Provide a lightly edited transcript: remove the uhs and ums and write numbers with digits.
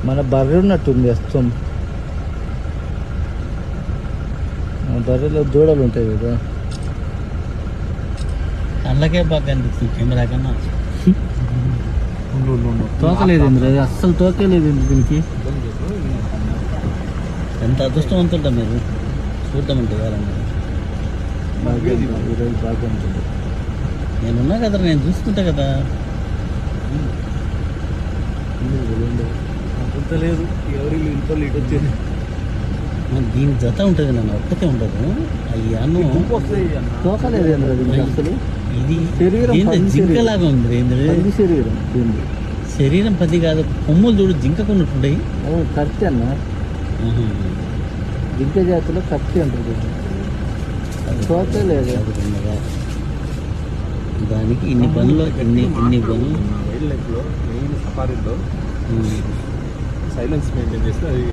మన బర్రె ఉన్నట్టుంది వస్తాం. బర్రెలో దూడలు ఉంటాయి కదా. అందుకే బాగా కనిపిస్తుంది కెమెరా కన్నా. తోకలేదు అది అస్సలు తోకలేదు దీనికి. ఎంత అదృష్టవంతుంటా మీరు చూద్దామంటే వాళ్ళని. ఈరోజు బాగా ఉంటుంది. నేనున్నా కదా, నేను చూసుకుంటా కదా. లేదు ఎవరి ఇంట్లో ఇటు వచ్చేది. దీని జత ఉంటుంది, నన్ను ఒక్కతే ఉండదు. అయ్యాను తోకలేదు అసలు. ఇది శరీరం జింకలాగా ఉంది. శరీరం శరీరం 10 కాదు, కొమ్ములు చూడు జింకకున్నట్టుంటాయి. కత్తి అన్న, జింక జాతిలో కత్తి అంటారు. తోకే లేదు దానికి ఇన్ని పనులు, ఇన్ని పనులు. వైల్డ్ లైఫ్లో మెయిన్ సఫారీలో సైలెన్స్ మెయింటైన్ చేస్తే అది